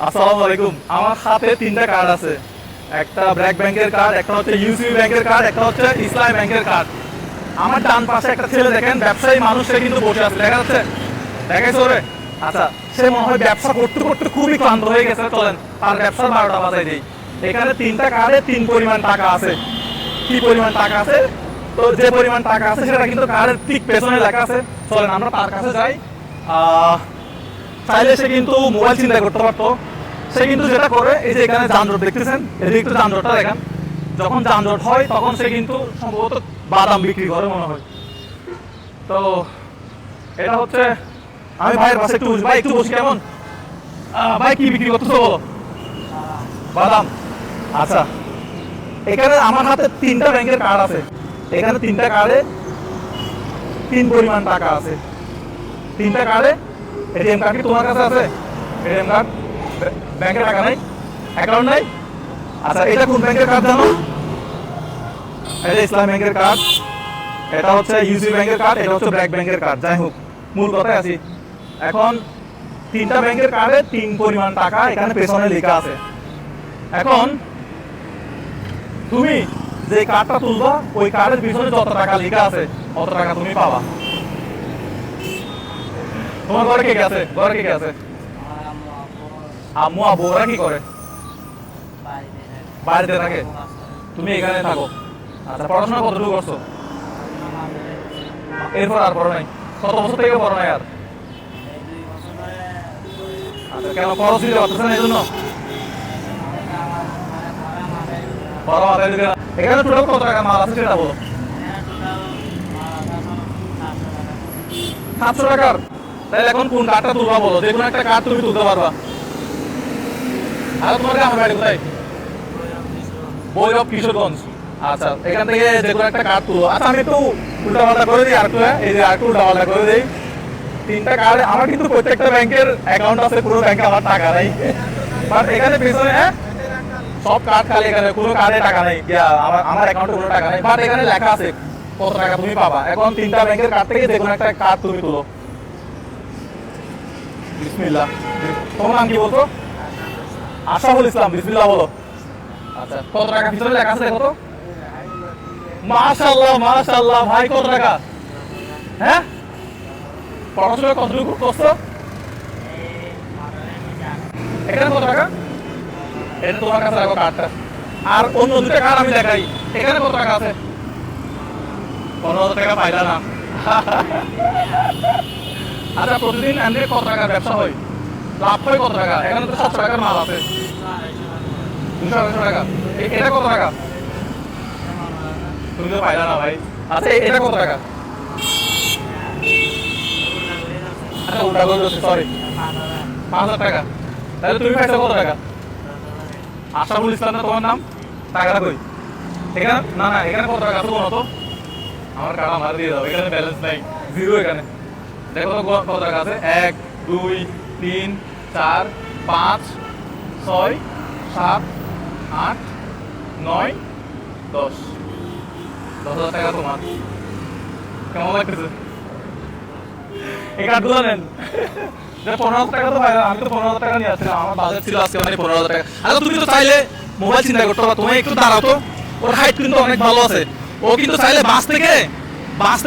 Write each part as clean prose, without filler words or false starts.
আসসালামু আলাইকুম। আমার হাতে তিনটা কার্ড আছে, একটা ব্র্যাক ব্যাংকের কার্ড, একটা হচ্ছে ইউসিবি ব্যাংকের কার্ড, একটা হচ্ছে ইসলামী ব্যাংকের কার্ড। আমার ডান পাশে একটা ছেলে দেখেন, ব্যবসায়ী মানুষ, সে কিন্তু বসে আছে, দেখা যাচ্ছে? দেখাইছো রে? আচ্ছা, সে মনে হয় ব্যবসা করতে করতে খুবই ক্লান্ত হয়ে গেছে। চলেন তার ব্যবসার 12টা বাজাই দিই। এখানে তিনটা কার্ডে তিন পরিমাণ টাকা আছে। কি পরিমাণ টাকা আছে? তো যে পরিমাণ টাকা আছে সেটা কিন্তু কার্ডের ঠিক পেছনে লেখা আছে। চলেন আমরা তার কাছে যাই। চাইলে সে কিন্তু মোবাইল চিন্তা করতে পারতো। সে কিন্তু যেটা করে, এই যে এখানে যানজট দেখতেছেন, এদিকে একটু যানজটটা দেখেন। যখন যানজট হয় তখন সে কিন্তু সম্ভবত বাদাম বিক্রি করে মনে হয়। তো এটা হচ্ছে, আমি ভাইয়ের পাশে একটু বসি। ভাই একটু বসি কেমন? ভাই কি বিক্রি করতেছো বলো? বাদাম। আচ্ছা, এখানে আমার হাতে তিনটা ব্যাংকের কার্ড আছে। এখানে তিনটা কার্ডে তিন পরিমাণ টাকা আছে। তিনটা কার্ডে এটিএম কার্ড কি তোমার কাছে আছে? এটিএম কার্ড, ব্যাংকের টাকা নাই, অ্যাকাউন্ট নাই। আচ্ছা, এটা কোন ব্যাংকের কার্ড জানো? এটা ইসলাম ব্যাংকের কার্ড, এটা হচ্ছে ইউসিবি ব্যাংকের কার্ড, এটা হচ্ছে ব্র্যাক ব্যাংকের কার্ড। যাই হোক, মূল কথায় আছি। এখন তিনটা ব্যাংকের কার্ডে তিন পরিমাণ টাকা এখানে পেছনে লেখা আছে। এখন তুমি যে কার্ডটা তুলবা, ওই কার্ডের পিছনে যত টাকা লেখা আছে অত টাকা তুমি পাবা। তোমার ঘরে কে কে আছে? ঘরে কে কে আছে? আম্মু আব্বু ওরা কি করে? বাড়িতে থাকে, তুমি এখানে থাকো। আচ্ছা, পড়াশোনা কতটুকু করছো? এরপর আর পড়ো নাই? কত বছর থেকে পড়ো নাই আর? আচ্ছা, কেন খরচ দিতে পারতেছে না এই জন্য? এখানে টোটাল কত টাকা মাল আছে সেটা বলো। 700 টাকার? তাহলে এখন কোন কার্ডটা তুলবা বলো, যে কোনো একটা কার্ড তুমি তুলতে পারবা। আর তোমার আমার বাড়ি কোথায়? ভৈরব কিশোরগঞ্জ। আচ্ছা, এখান থেকে যে কোনো একটা কার্ড তুলো। আচ্ছা, আমি একটু উল্টাপাল্টা করে দিই, আরেকটু এই যে আরেকটু উল্টাপাল্টা করে দিই। তিনটা কার্ড আমার কিন্তু প্রত্যেকটা ব্যাংকের অ্যাকাউন্ট আছে, পুরো ব্যাংকে আমার টাকা নাই। বাট এখানে পেছনে সব কার্ড খালি, এখানে কোনো কার্ডে টাকা নেই। আমার অ্যাকাউন্টে কোনো টাকা নেই, বাট এখানে লেখা আছে কত টাকা তুমি পাবা। এখন তিনটা ব্যাংকের কার্ড থেকে যে কোনো একটা কার্ড তুমি তুলো। বিসমিল্লাহ। তোমার নাম কি বলছো? আশরাফুল ইসলাম। বিসমিল্লাহ বলো। আচ্ছা, কত টাকা পিছনে লেখা আছে দেখো তো। মাশাআল্লাহ মাশাআল্লাহ, ভাই কত টাকা? হ্যাঁ, পড়াশোনা কতটুকু করছো? এখানে কত টাকা? এটা তোমার কাছে রাখো কার্ডটা। আর অন্য দুটো কার্ড আমি দেখাই, এখানে কত টাকা আছে? 15,000 টাকা পাইলা না? আচ্ছা, প্রতিদিন এমনি কত টাকার ব্যবসা হয়? লাভ হয় কত টাকা? এখানে তো 700 টাকার মাল আছে। 200-250 টাকা। এটা কত টাকা? তুমি তো পাইলা না ভাই। আচ্ছা, এটা কত টাকা? আচ্ছা, উল্টা করে দিচ্ছি, সরি। 5,000 টাকা। তাহলে তুমি পাইছো কত টাকা? আশরাফুল ইসলাম না তোমার নাম? টাকাটা কই? এখানে না না, এখানে কত টাকা আছে বলো তো। আমার কার্ড আমার দিয়ে দাও, এখানে ব্যালেন্স নাই, জিরো। এখানে দেখো তো কত টাকা আছে। 1 2 3 4 5 6 7 8 9 10। 10,000 টাকা তোমার। কেমন লাগতেছে? এই কার্ডগুলো নেন। 15,000 টাকা তো পাইলাম, আমি তো 15,000 টাকা নিয়ে আসছিলাম, আমার বাজেট ছিল আজকে মানে 15,000 টাকা। আচ্ছা, তুমি তো চাইলে মোবাইল চিন্তা করতে পারো, তুমি একটু দাঁড়াও তো। ওর হাইট কিন্তু অনেক ভালো আছে, ও কিন্তু চাইলে বাস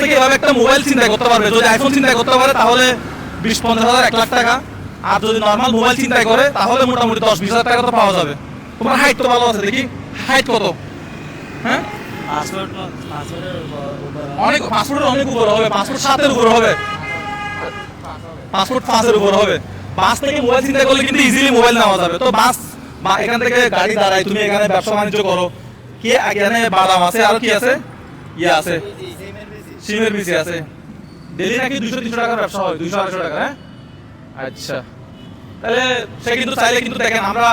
থেকে এভাবে একটা মোবাইল চিন্তা করতে পারবে। যদি আইফোন চিন্তা করতে পারে তাহলে 20-50,000 1 লাখ টাকা। আর যদি নর্মাল মোবাইল চিন্তা করে তাহলে মোটামুটি 10-20 হাজার টাকা তো পাওয়া যাবে। তোমার হাইট তো ভালো আছে, দেখি হাইট কত? হ্যাঁ, অনেক, পাসপোর্টের অনেক উপরে হবে, পাসপোর্ট 7-এর উপরে হবে, পাসপোর্ট 5-এর উপর হবে। বাস থেকে মোবাইল চিন্তা করলে কিন্তু ইজিলি মোবাইল নেওয়া যাবে। তো বাস বা এখান থেকে গাড়ি দাঁড়ায়, তুমি এখানে ব্যবসা বাণিজ্য করো। কি এখানে বাদাম আছে, আর কি আছে? ইয়ে আছে, সিমের বিসি আছে। ডেলি নাকি 200-300 টাকার ব্যবসা হয়, 200-250 টাকা। হ্যাঁ, আচ্ছা। তাহলে সে কিন্তু চাইলে কিন্তু দেখেন, আমরা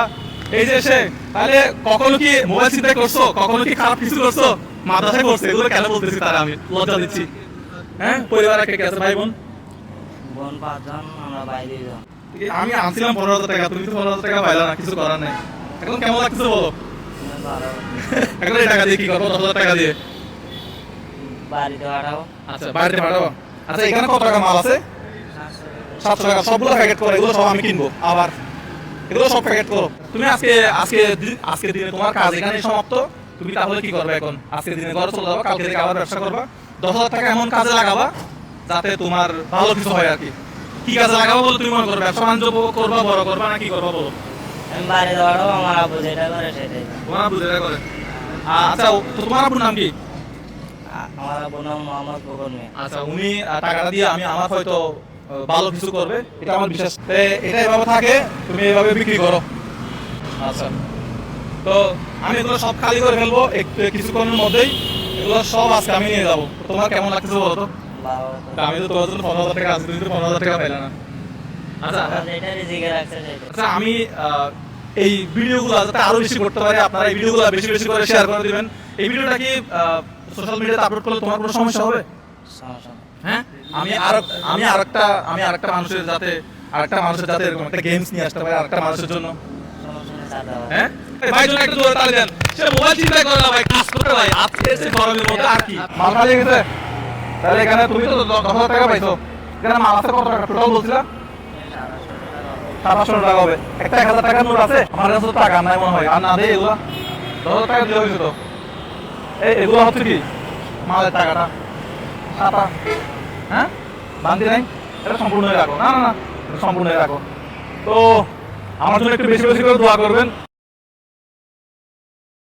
এই যে সে, তাহলে কখনো কি মোবাইল চিন্তা করছো? কখনো কি খারাপ কিছু করছো? মাদ্রাসায় করছে, এগুলো কেন বলতেছি তারা, আমি লজ্জা দিচ্ছি। হ্যাঁ, পরিবারে কে কে আছে? ভাই বোন? বোন 5 জন, আমরা বাইরে যাই। আমি আনছিলাম 15,000 টাকা, তুমি তো 15,000 টাকা পাইলা না, কিছু করার নাই। এখন কেমন লাগতেছে বলো? এখন এই টাকা দিয়ে কি করবো? 10,000 টাকা দিয়ে বাড়িতে পাঠাবো। আচ্ছা, বাড়িতে পাঠাবো। আচ্ছা, এখানে কত টাকা মাল আছে? 700 টাকা। সবগুলো প্যাকেট করে, এগুলো সব আমি কিনবো। আবার এগুলো সব প্যাকেট করো। তুমি আজকে দিনে তোমার কাজ এখানে সমাপ্ত। তুমি তাহলে কি করবে এখন? আজকে দিনে ঘরে চলে যাবা, কালকে থেকে আবার ব্যবসা করবা। 10,000 টাকা এমন কাজে লাগাবা যাতে তোমার ভালো কিছু হয় আর কি। কি কাজে লাগাবো বলো তুমি মনে করো? ব্যবসা বাণিজ্য করবা, বড় করবা না কি করবা বলো? আমি বাড়িতে পাঠাবো, আমার আব্বু যেটা করে সেটাই। তোমার আব্বু যেটা করে। আচ্ছা, তো তোমার আব্বুর নাম কি? আমার আব্বুর নাম মোহাম্মদ খোকন মিয়া। আচ্ছা, উনি টাকাটা দিয়ে আমি আমার হয়তো ভালো কিছু করবে, এটা আমার বিশ্বাস। এটা এভাবে থাকে, তুমি এভাবে বিক্রি করো। আচ্ছা, তো আমি এগুলো সব খালি করে ফেলবো একটু কিছুক্ষণের মধ্যেই। এগুলো সব আজকে আমি নিয়ে যাবো। তোমার কেমন লাগতেছে বলো তো? বাবা তা আমি তো তোমার জন্য 15,000 টাকা আছে, তুমি তো 15,000 টাকা পাইলে না। আচ্ছা যেটা রিজিকে রাখছে সেটা। আচ্ছা, আমি এই ভিডিওগুলো যাতে আরো বেশি করতে পারি, আপনারা এই ভিডিওগুলো বেশি বেশি করে শেয়ার করে দিবেন। এই ভিডিওটা কি সোশ্যাল মিডিয়াতে আপলোড করলে তোমার কোনো সমস্যা হবে? সমস্যা নেই। হ্যাঁ, আমি আরেকটা মানুষের যাতে এরকম একটা গেমস নিয়ে আসতে পারে আরেকটা মানুষের জন্য। সমস্যা নেই, চাঁদা হবে। হ্যাঁ, এই ভাই জন্য একটা জোরে তালি দেন। সে মোবাইল চিন্তা করে না ভাই, কাজ করতে ভাই। আজকে এসে গরমের মধ্যে আর কি মাল খালি গেছে। তাহলে এখানে তুমি তো 10,000 টাকা পাইছো। এখানে মাল আছে কত টাকা টোটাল বলছিলা? 700 টাকা হবে। একটা 1,000 টাকার নোট আছে আমার কাছে? তো টাকা নাই মনে হয়। আর না দে এগুলা 10,000 টাকা দিলে হয়েছে তো। এগুলো হচ্ছে কি মালের টাকাটা টাকা। হ্যাঁ, বান্দি নাই, এটা সম্পূর্ণ রাখো। না না না, এটা সম্পূর্ণ রাখো। তো আমার জন্য একটু বেশি বেশি করে দোয়া করবেন।